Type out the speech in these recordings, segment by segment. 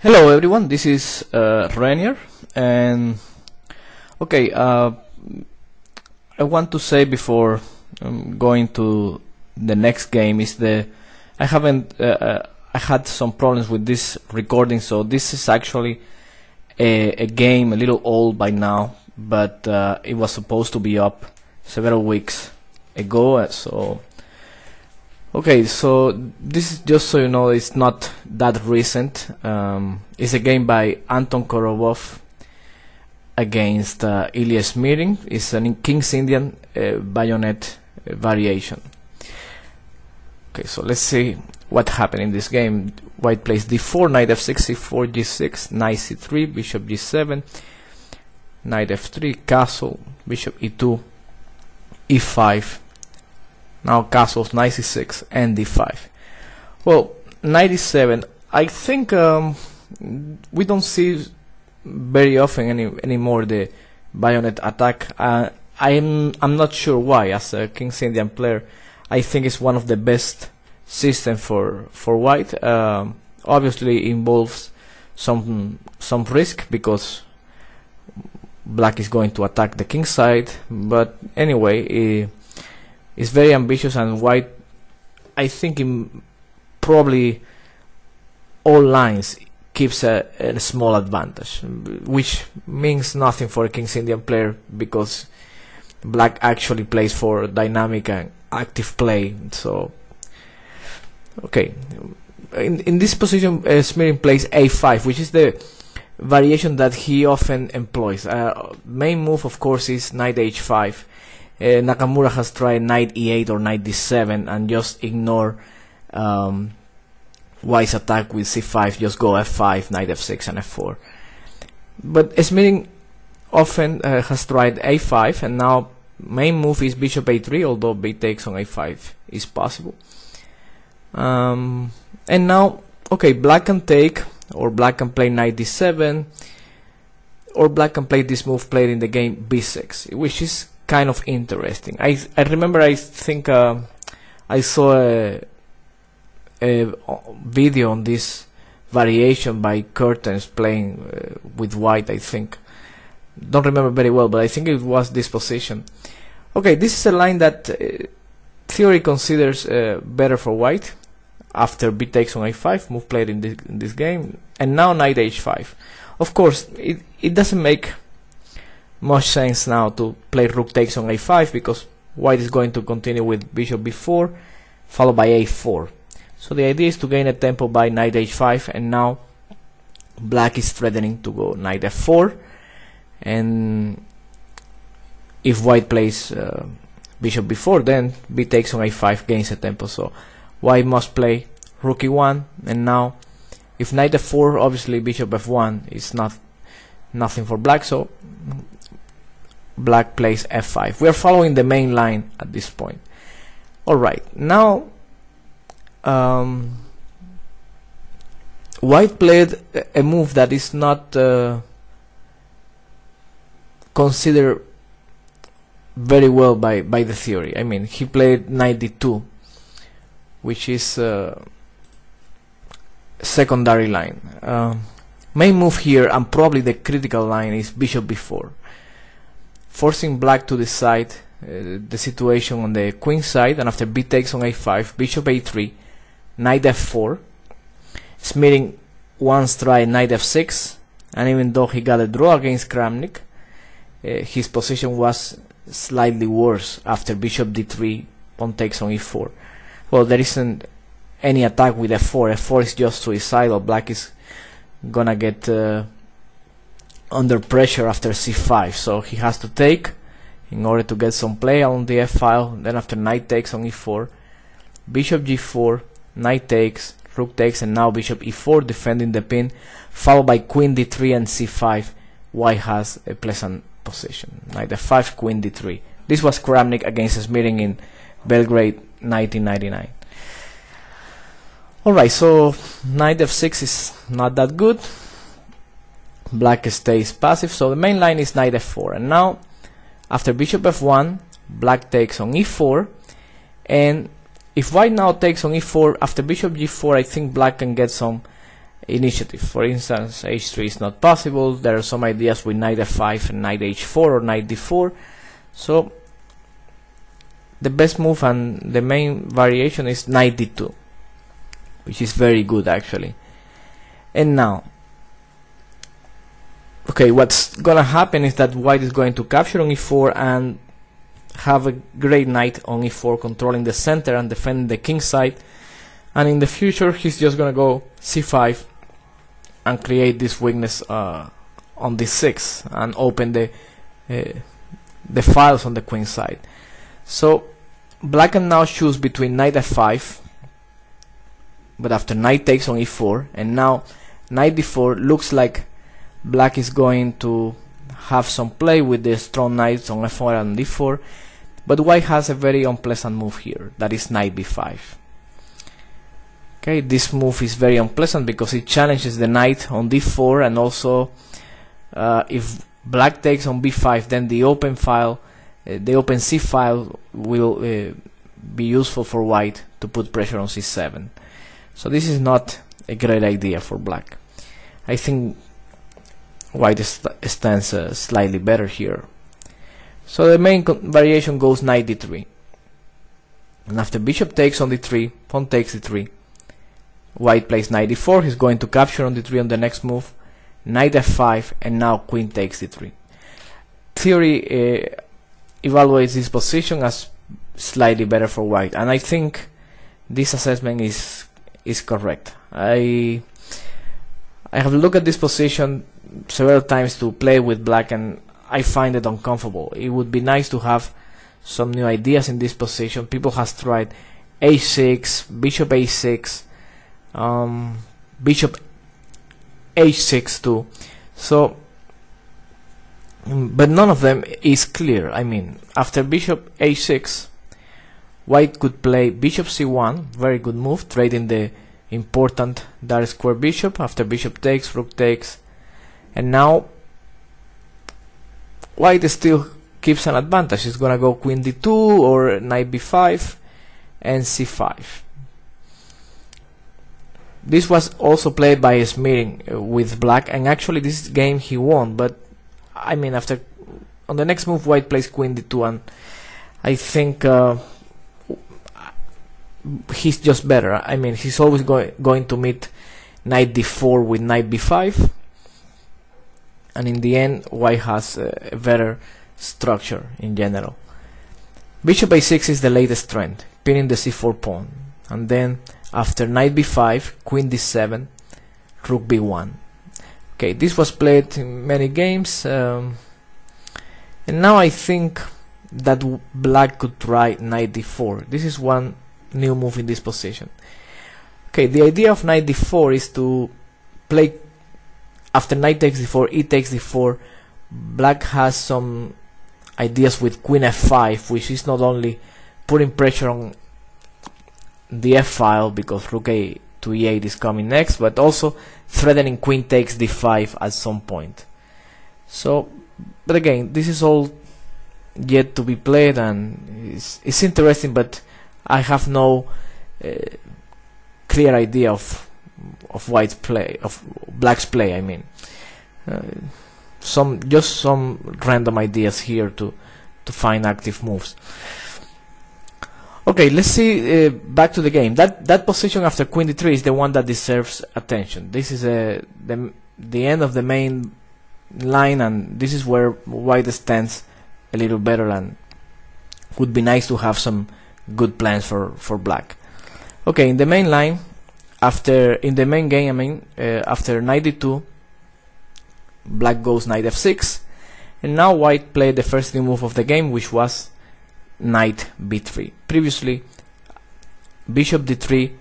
Hello everyone, this is Renier, and okay, I want to say before going to the next game is I haven't I had some problems with this recording, so this is actually a game a little old by now, but it was supposed to be up several weeks ago, so okay, so this is just so you know, it's not that recent. It's a game by Anton Korobov against A-Smirin. It's a King's Indian bayonet variation. Okay, so let's see what happened in this game. White plays d4, knight f6, c4, g6, knight c3, bishop g7, knight f3, castle, bishop e2, e5. Now castles, knight c6 and d5. Well, knight e7, I think we don't see very often anymore the bayonet attack. I'm not sure why. As a King's Indian player, I think it's one of the best systems for white. Obviously involves some risk because black is going to attack the king side, but anyway, it's very ambitious, and white, I think, in probably all lines keeps a small advantage, which means nothing for a King's Indian player because black actually plays for dynamic and active play. So okay, in this position Smirin plays a5, which is the variation that he often employs. Main move, of course, is knight h5. Nakamura has tried knight e8 or knight d7 and just ignore white's attack with c5, just go f5, knight f6 and f4. But Smirin often has tried a5, and now main move is bishop a3, although b takes on a5 is possible. And now, okay, black can take, or black can play knight d7, or black can play this move played in the game b6, which is kind of interesting. I remember, I think I saw a video on this variation by Curtains playing with white. I think, don't remember very well, but I think it was this position. Okay, this is a line that theory considers better for white after b takes on a5, move played in this game, and now knight h5. Of course, it doesn't make much sense now to play rook takes on a5 because white is going to continue with bishop b4 followed by a4. So the idea is to gain a tempo by knight h5, and now black is threatening to go knight f4, and if white plays bishop b4, then b takes on a5 gains a tempo. So white must play rook e1, and now if knight f4, obviously bishop f1 is nothing for black, so black plays f5. We are following the main line at this point. Alright, now white played a move that is not considered very well by the theory. I mean, he played knight d2, which is secondary line. Main move here, and probably the critical line, is bishop b4, forcing black to decide the situation on the queen side, and after b takes on a5, bishop a3, knight f4. Smirin once tried knight f6, and even though he got a draw against Kramnik, his position was slightly worse after bishop d3, pawn takes on e4. Well, there isn't any attack with f4. f4 is just suicidal. Black is gonna get under pressure after c5, so he has to take in order to get some play on the f file. Then after knight takes on e4, bishop g4, knight takes, rook takes, and now bishop e4 defending the pin, followed by queen d3 and c5. White has a pleasant position. Knight f5, queen d3. This was Kramnik against Smirin in Belgrade 1999. Alright, so knight f6 is not that good. Black stays passive, so the main line is knight f4, and now after bishop f1, black takes on e4, and if white now takes on e4, after bishop g4, I think black can get some initiative. For instance, h3 is not possible. There are some ideas with knight f5 and knight h4 or knight d4. So the best move and the main variation is knight d2, which is very good actually. And now, okay, what's gonna happen is that white is going to capture on e4 and have a great knight on e4, controlling the center and defending the king side. And in the future, he's just gonna go c5 and create this weakness on d6 and open the files on the queen side. So black can now choose between knight f5, but after knight takes on e4, and now knight d4, looks like black is going to have some play with the strong knights on f4 and d4, but white has a very unpleasant move here, that is knight b5. Okay, this move is very unpleasant because it challenges the knight on d4, and also if black takes on b5, then the open file, the open c file will be useful for white to put pressure on c7. So this is not a great idea for black. I think white stands slightly better here. So the main variation goes knight d3, and after bishop takes on d3, pawn takes d3, white plays knight d4. He's going to capture on d3 on the next move, knight f5, and now queen takes d3. Theory evaluates this position as slightly better for white, and I think this assessment is correct. I have looked at this position several times to play with black, and I find it uncomfortable. It would be nice to have some new ideas in this position. People has tried a6, bishop a6, bishop h6 too. So, but none of them is clear. I mean, after bishop h6, white could play bishop c1, very good move, trading the important dark square bishop. After bishop takes, rook takes, and now white still keeps an advantage. It's gonna go queen d2 or knight b5 and c5. This was also played by A-Smirin with black, and actually this game he won, but I mean, after on the next move white plays queen d2, and I think he's just better. I mean, he's always going to meet knight d4 with knight b5, and in the end white has a better structure in general. Bishop a6 is the latest trend, pinning the c4 pawn, and then after knight b5, queen d7, rook b1. Okay, this was played in many games, and now I think that black could try knight d4. This is one new move in this position. Okay, the idea of knight d4 is to play after knight takes d4, e takes d4. Black has some ideas with queen f5, which is not only putting pressure on the f file because rook a to e8 is coming next, but also threatening queen takes d5 at some point. So, but again, this is all yet to be played, and it's interesting, but I have no clear idea of white's play, of black's play. I mean, just some random ideas here to find active moves. Okay, let's see, back to the game. That position after queen d3 is the one that deserves attention. This is the end of the main line, and this is where white stands a little better, and would be nice to have some good plans for black. Okay, in the main line, in the main game, I mean, after knight d2, black goes knight f6, and now white played the first new move of the game, which was knight b3. Previously, bishop d3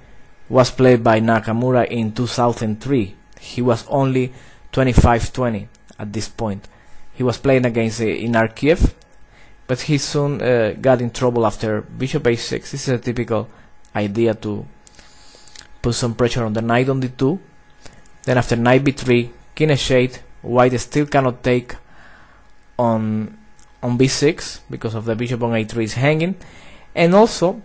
was played by Nakamura in 2003. He was only 25-20 at this point. He was playing against Inar Kiev, but he soon got in trouble after bishop a6. This is a typical idea to put some pressure on the knight on d2. Then after knight b3, king h8, white still cannot take on b6 because of the bishop on a3 is hanging, and also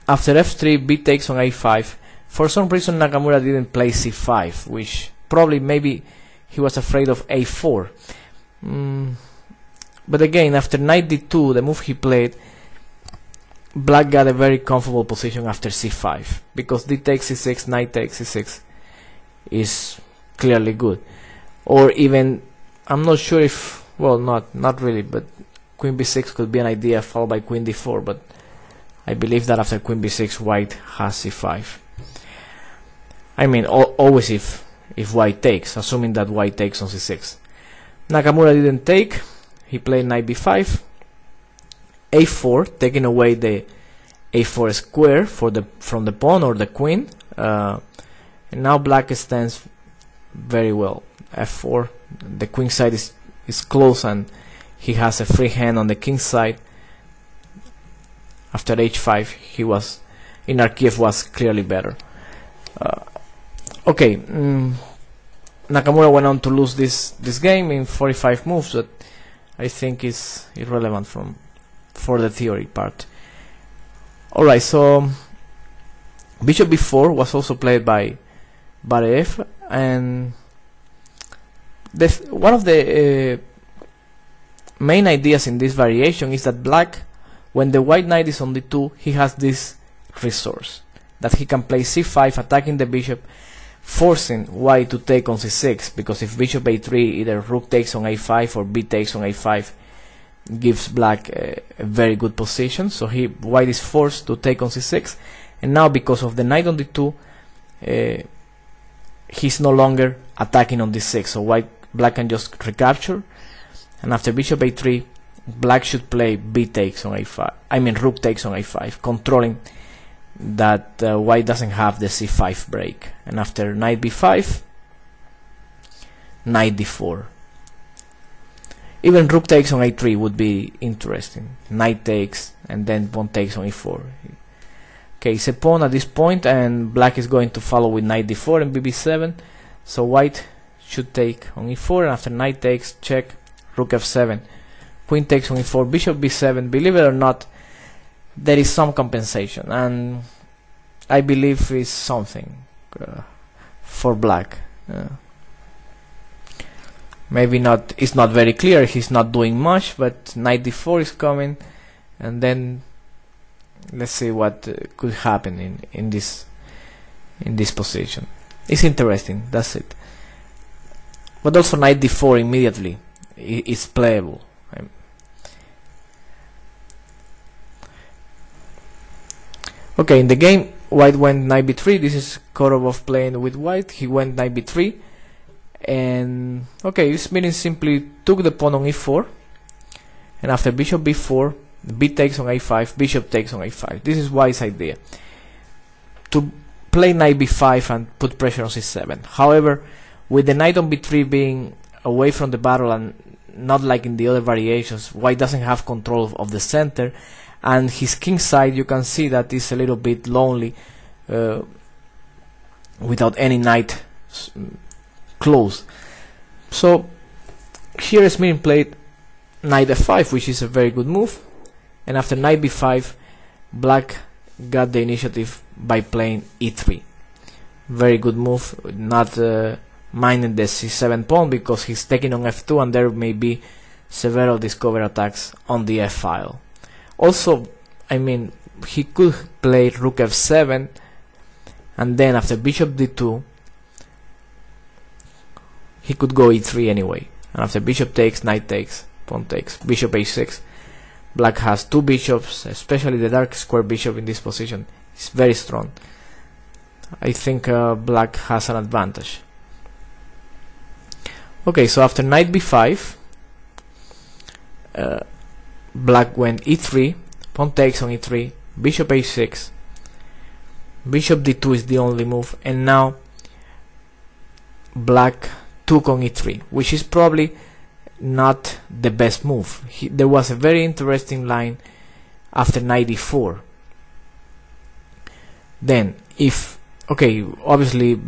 after f3, b takes on a5, For some reason Nakamura didn't play c5, which probably maybe he was afraid of a4. But again, after knight d2, the move he played, black got a very comfortable position after c5, because d takes c6, knight takes c6 is clearly good. Or even, I'm not sure if, well, not really, but queen b6 could be an idea, followed by queen d4, but I believe that after queen b6 white has c5. I mean, always if white takes, assuming that white takes on c6. Nakamura didn't take, he played knight b5, a4, taking away the a4 square from the pawn or the queen, and now black stands very well. f4, the queen side is close and he has a free hand on the king side. After h5, Inarkiev was clearly better. Okay, Nakamura went on to lose this game in 45 moves, but I think is irrelevant for the theory part. Alright, so bishop b4 was also played by Bareev, and one of the main ideas in this variation is that black, when the white knight is on d2, he has this resource that he can play c5, attacking the bishop, forcing white to take on c6, because if bishop a3, either rook takes on a5 or b takes on a5, gives black a very good position. So white is forced to take on c6, and now because of the knight on d2, he's no longer attacking on d6, so black can just recapture, and after bishop a3, black should play b takes on a5, I mean rook takes on a5, controlling that white doesn't have the c5 break. And after knight b5, knight d4. Even rook takes on a3 would be interesting. Knight takes, and then pawn takes on e4. Okay, it's a pawn at this point, and black is going to follow with knight d4 and bb7. So white should take on e4, and after knight takes, check, rook f7, queen takes on e4, bishop b7. Believe it or not, there is some compensation, and I believe it's something for black. Maybe not, it's not very clear, he's not doing much, but knight d4 is coming, and then let's see what could happen in this position. It's interesting, that's it. But also knight d4 immediately is playable. Okay, in the game, white went knight b3. This is Korobov playing with white. He went knight b3, and okay, A-Smirin simply took the pawn on e4, and after bishop b4, b takes on a5, bishop takes on a5. This is white's idea, to play knight b5 and put pressure on c7. However, with the knight on b3 being away from the battle and not like in the other variations, white doesn't have control of the center, and his king side, you can see that is a little bit lonely without any knight close. So here A-Smirin played knight f5, which is a very good move, and after knight b5, black got the initiative by playing e3. Very good move, not minding the c7 pawn, because he's taking on f2 and there may be several discover attacks on the f file. Also, I mean, he could play rook f7, and then after bishop d2, he could go e3 anyway. And after bishop takes, knight takes, pawn takes, bishop h6. Black has two bishops, especially the dark square bishop in this position. It's very strong. I think black has an advantage. Okay, so after knight b5, black went e3, pawn takes on e3, bishop h6, bishop d2 is the only move, and now black took on e3, which is probably not the best move. There was a very interesting line after knight e4. Then, okay, obviously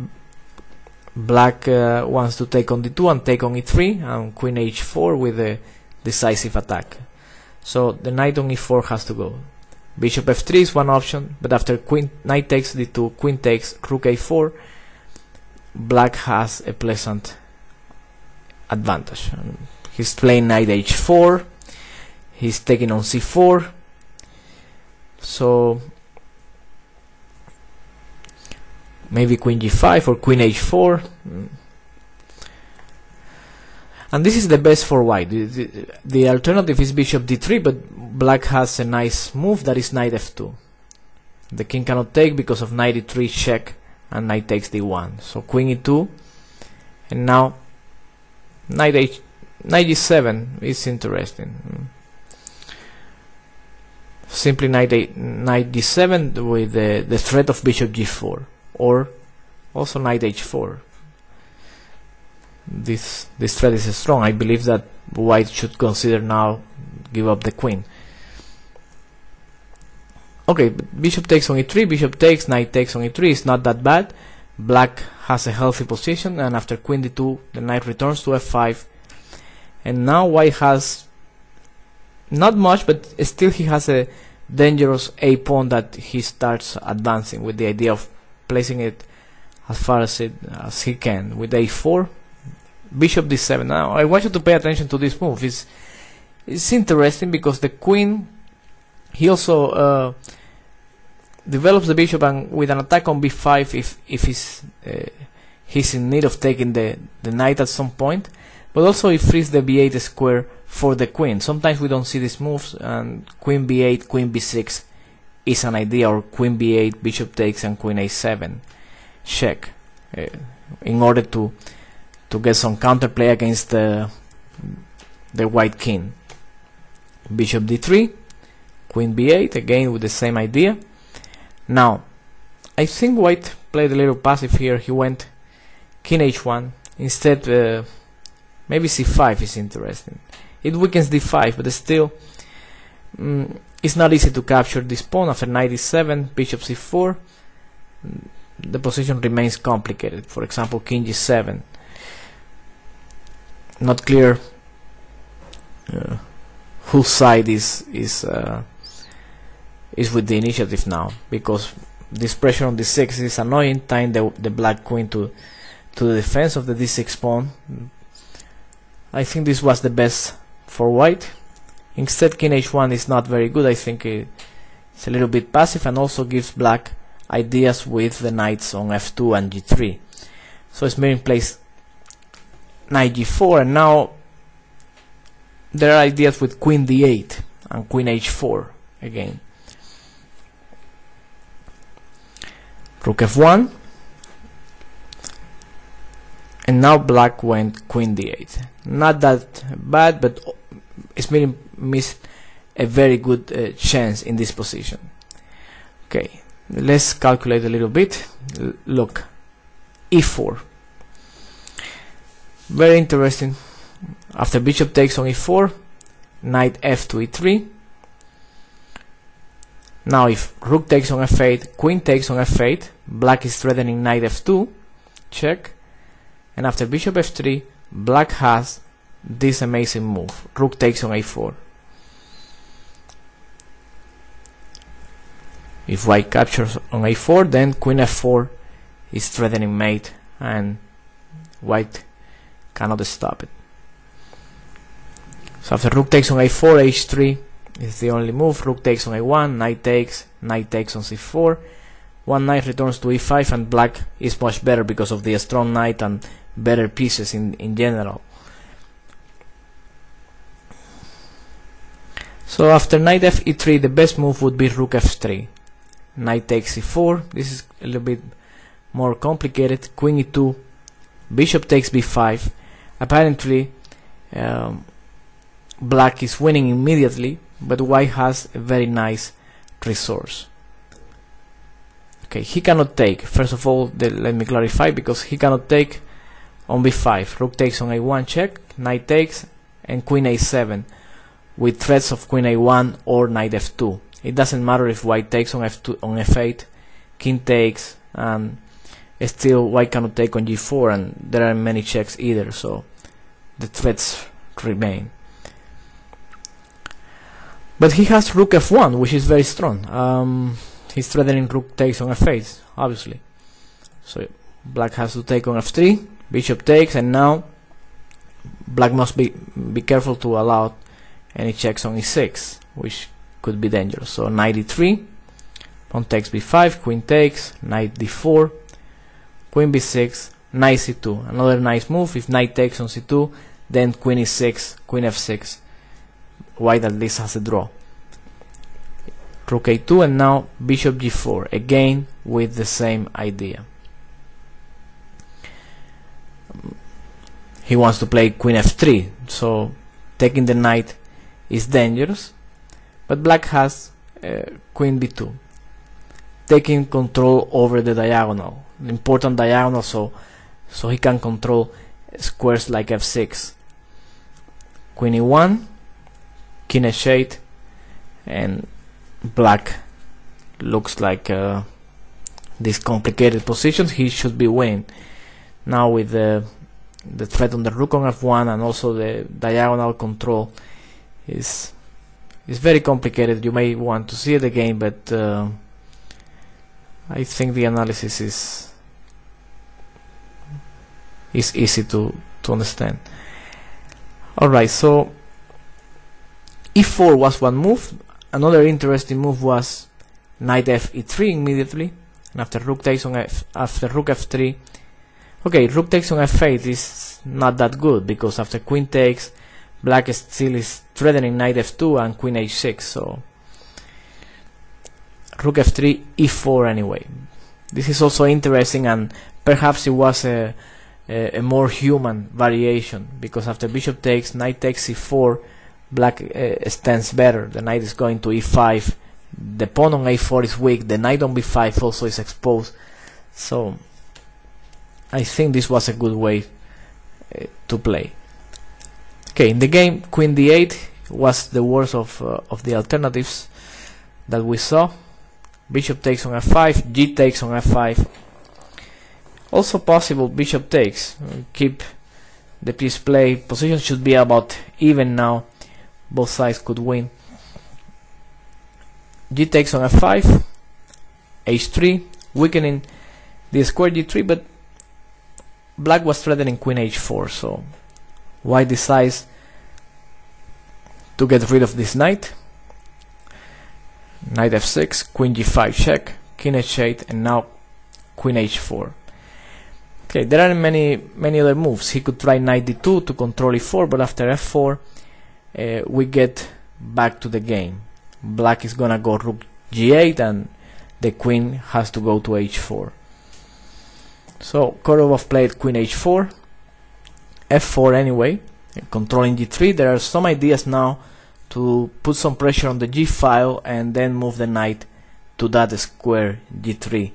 black wants to take on d2 and take on e3, and queen h4 with a decisive attack. So the knight on e4 has to go. Bishop f3 is one option, but after knight takes d2, queen takes, rook a4, black has a pleasant advantage. He's playing knight h4, he's taking on c4, so maybe queen g5 or queen h4. And this is the best for white. The alternative is bishop d3, but black has a nice move, that is knight f2. The king cannot take because of knight e3 check, and knight takes d1. So queen e2, and now knight g7 is interesting. Simply knight g7 with the threat of bishop g4, or also knight h4. This threat is strong. I believe that white should consider now give up the queen. Okay, but bishop takes on e3, bishop takes, knight takes on e3 is not that bad. Black has a healthy position, and after queen d2 the knight returns to f5, and now white has not much, but still he has a dangerous a pawn that he starts advancing with the idea of placing it as far as he can with a4. Bishop d7. Now I want you to pay attention to this move. It's interesting because the queen, he also develops the bishop, and with an attack on b5 if he's in need of taking the knight at some point, but also he frees the b8 square for the queen. Sometimes we don't see these moves, and queen b8, queen b6 is an idea, or queen b8, bishop takes, and queen a7 check, in order to get some counterplay against the white king. Bishop d3, queen b8, again with the same idea. Now I think white played a little passive here. He went king h1 instead. Maybe c5 is interesting. It weakens d5, but still it's not easy to capture this pawn. After knight e7, bishop c4, the position remains complicated. For example, king g7. Not clear whose side is with the initiative now, because this pressure on d6 is annoying, tying the black queen to the defense of the d6 pawn. I think this was the best for white. Instead, king h1 is not very good. I think it's a little bit passive, and also gives black ideas with the knights on f2 and g3. So A-Smirin plays knight g4, and now there are ideas with queen d8 and queen h4 again. Rook f1, and now black went queen d8. Not that bad, but A-Smirin missed a very good chance in this position. Okay, let's calculate a little bit. Look, e4. Very interesting. After bishop takes on e4, knight f to e3. Now if rook takes on f8, queen takes on f8, black is threatening knight f2, check. And after bishop f3, black has this amazing move, rook takes on a4. If white captures on a4, then queen f4 is threatening mate, and white cannot stop it. So after rook takes on a4, h3 is the only move. Rook takes on a1, knight takes on c4. One knight returns to e5, and black is much better because of the strong knight and better pieces in general. So after knight f e3, the best move would be rook f3. Knight takes e4. This is a little bit more complicated. Queen e2, bishop takes b5. Apparently black is winning immediately, but white has a very nice resource. Okay, he cannot take. First of all, let me clarify, because he cannot take on b5. Rook takes on a1, check, knight takes, and queen a7 with threats of queen a1 or knight f2. It doesn't matter if white takes on f2 on f8, king takes, and still white cannot take on g4, and there are many checks either, so the threats remain. But he has rook f1, which is very strong. He's threatening rook takes on f8, obviously. So black has to take on f3, bishop takes, and now black must be careful to allow any checks on e6, which could be dangerous. So knight e3, pawn takes b5, queen takes, knight d4, queen b6, knight c2. Another nice move. If knight takes on c2, then queen e6, queen f6. White at least has a draw. Rook a2, and now bishop g4, again with the same idea. He wants to play queen f3, so taking the knight is dangerous, but black has queen b2, taking control over the diagonal, the important diagonal, so he can control squares like f6. Queen e1, king h8, and black looks like these complicated positions he should be winning. Now with the threat on the rook on f1 and also the diagonal control is very complicated. You may want to see it again, but I think the analysis is easy to understand. Alright, so e4 was one move. Another interesting move was knight f e3 immediately, and after rook takes on rook f3. Okay, rook takes on f8 is not that good, because after queen takes, black still is threatening knight f2 and queen h6. So rook f3, e4 anyway. This is also interesting, and perhaps it was a more human variation, because after bishop takes, knight takes e4, black stands better. The knight is going to e5, the pawn on a4 is weak, the knight on b5 also is exposed. So I think this was a good way to play. Okay, in the game, queen d8 was the worst of the alternatives that we saw. Bishop takes on f5, g takes on f5. Also possible bishop takes. Keep the piece play. Position should be about even now. Both sides could win. G takes on f5, h3, weakening the square g3, but black was threatening queen h4, so white decides to get rid of this knight. Knight f6, queen g5 check, king h8, and now queen h4. Okay, there are many other moves. He could try knight d2 to control e4, but after f4 we get back to the game. Black is gonna go rook g8, and the queen has to go to h4. So Korobov played queen h4, f4 anyway, controlling g3. There are some ideas now to put some pressure on the g file and then move the knight to that square g3.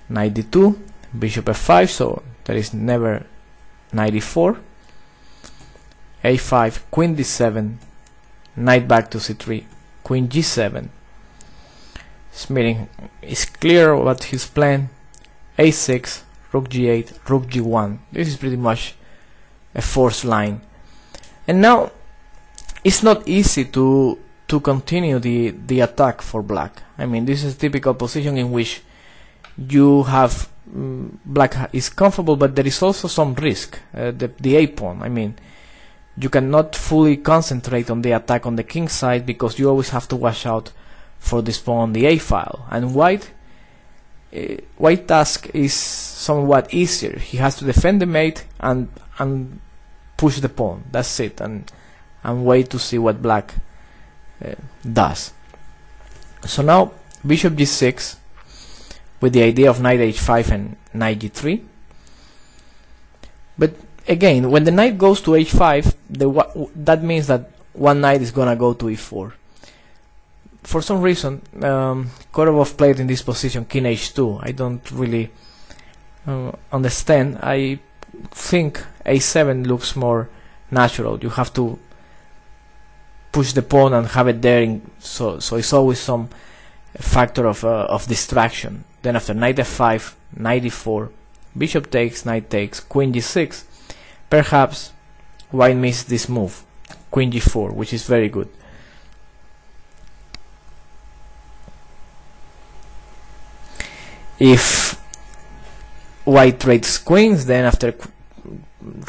Knight d2, bishop f5, so there is never knight e4, a5, queen d7, knight back to c3, queen g7. A-Smirin is clear what he's playing. a6, rook g8, rook g1. This is pretty much a forced line. And now it's not easy to continue the attack for black. I mean, this is a typical position in which you have black is comfortable, but there is also some risk. The a pawn. I mean, you cannot fully concentrate on the attack on the king side, because you always have to watch out for this pawn on the a file. And white task is somewhat easier. He has to defend the mate and push the pawn. That's it, and wait to see what black does. So now bishop g6 with the idea of knight h5 and knight g3. But again, when the knight goes to h5, that means that one knight is gonna go to e4. For some reason, Korobov played in this position king h2. I don't really understand. I think a7 looks more natural. You have to push the pawn and have it there, so it's always some factor of distraction. Then after knight f5, knight e4, bishop takes, knight takes, queen g6. Perhaps white missed this move, queen g4, which is very good. If white trades queens, then after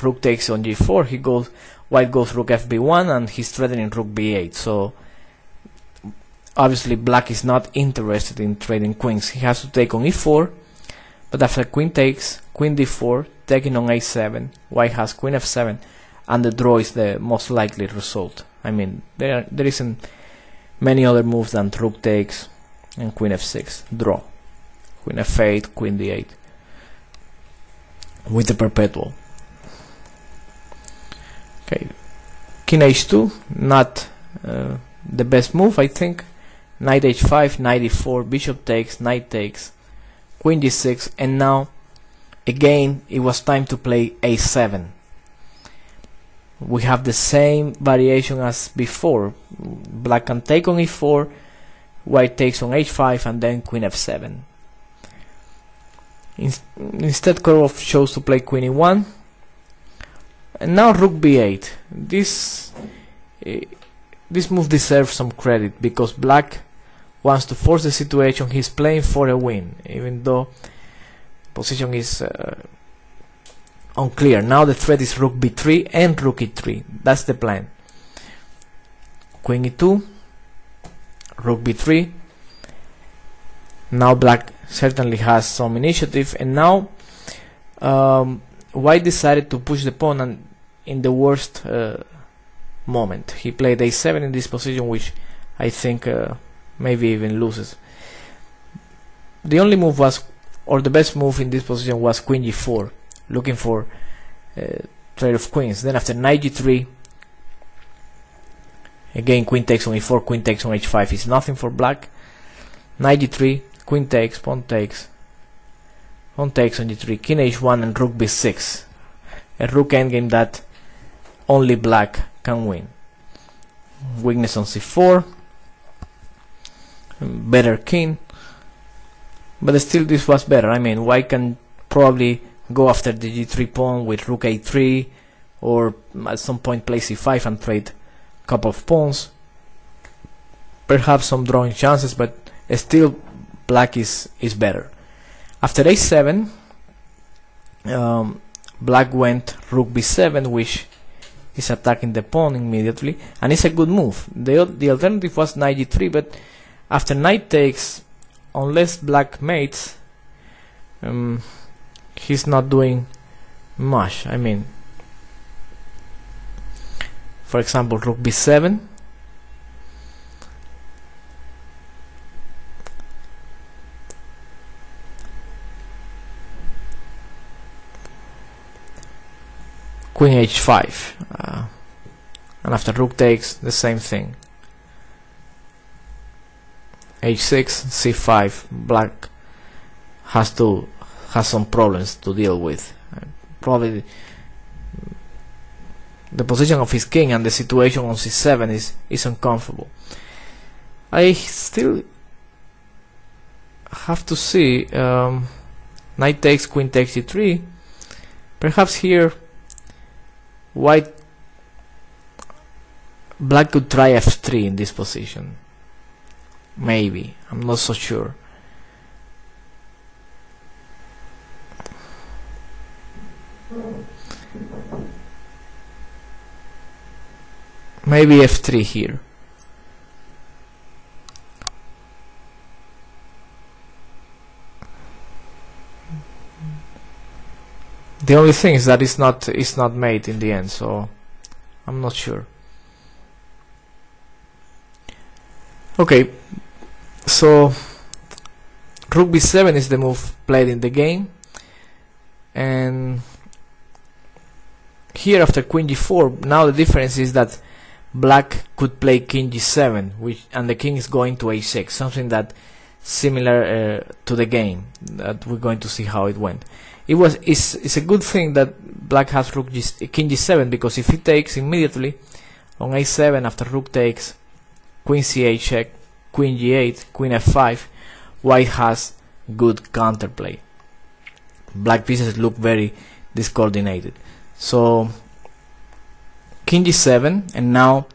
rook takes on g4, white goes rook fb1, and he's threatening rook b8. So obviously black is not interested in trading queens. He has to take on e4, but after queen takes, queen d4, taking on a7, white has queen f7, and the draw is the most likely result. I mean, there isn't many other moves than rook takes and queen f6, draw, queen f8, queen d8 with the perpetual. Okay, king h2, not the best move, I think. Knight h5, knight e4, bishop takes, knight takes, queen g6, and now again it was time to play a7. We have the same variation as before. Black can take on e4, white takes on h5, and then queen f7. Instead, Korobov chose to play queen e1, and now rook b8. This move deserves some credit because black wants to force the situation. He's playing for a win, even though position is unclear. Now the threat is rook b3 and rook e3. That's the plan. Queen e2, rook b3. Now black certainly has some initiative, and now white decided to push the pawn, and in the worst moment he played a7 in this position, which I think maybe even loses. The only move was, or the best move in this position was queen g4, looking for trade of queens. Then after knight g3, again queen takes on e4, queen takes on h5 is nothing for black. Knight g3, queen takes, pawn takes on g3, king h1, and rook b6, a rook endgame that only black can win. Weakness on c4, better king, but still this was better. I mean, white can probably go after the g3 pawn with rook a3, or at some point play c5 and trade a couple of pawns, perhaps some drawing chances, but still black is better. After a7, black went rook b7, which is attacking the pawn immediately, and it's a good move. The alternative was knight g3, but after knight takes, unless black mates, he's not doing much. I mean, for example, rook b7, queen h5, and after rook takes, the same thing. h6, c5. Black has some problems to deal with. Probably the position of his king and the situation on c7 is uncomfortable. I still have to see. Knight takes, queen takes g3. Perhaps here black could try f3 in this position. Maybe, I'm not so sure. Maybe f3 here. The only thing is that it's not made in the end, so I'm not sure. Okay, so rook b7 is the move played in the game, and here after queen g4, now the difference is that black could play king g7, and the king is going to h6, something that similar to the game that we're going to see how it went. It's a good thing that black has king g7, because if he takes immediately on a7 after rook takes, queen c8 check, queen g8, queen f5, white has good counterplay. Black pieces look very discoordinated. So king g7, and now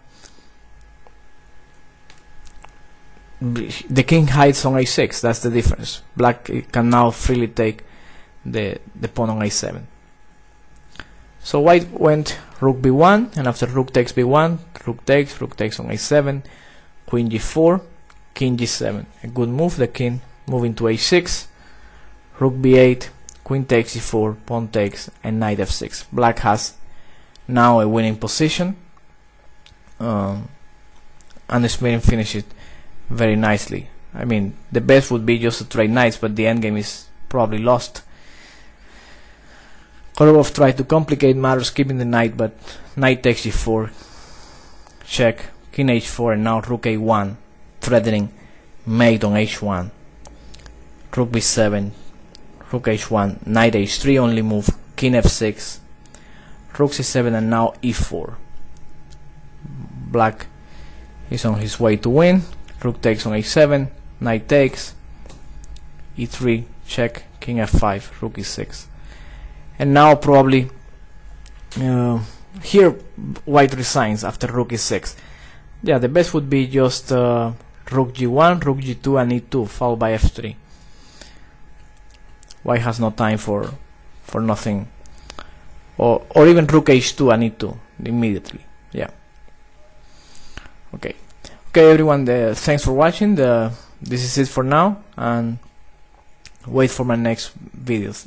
the king hides on a6. That's the difference. Black can now freely take the pawn on a7. So white went rook b1, and after rook takes b1, rook takes on a7, queen g4, king g7. A good move. The king moving to a6, rook b8, queen takes e4, pawn takes, and knight f6. Black has now a winning position, and A-Smirin finished it very nicely. I mean, the best would be just to trade knights, but the endgame is probably lost. Korobov tried to complicate matters, keeping the knight, but knight takes g4, check, king h4, and now rook a1, threatening mate on h1, rook b7, rook h1, knight h3, only move, king f6, rook c7, and now e4. Black is on his way to win. Rook takes on a7, knight takes, e3, check, king f5, rook e6. And now probably here white resigns after rook e6. Yeah, the best would be just rook g1, rook g2, and e2, followed by f3. White has no time for nothing, or even rook h2 and e2 immediately. Yeah. Okay, everyone. Thanks for watching. This is it for now, and wait for my next videos.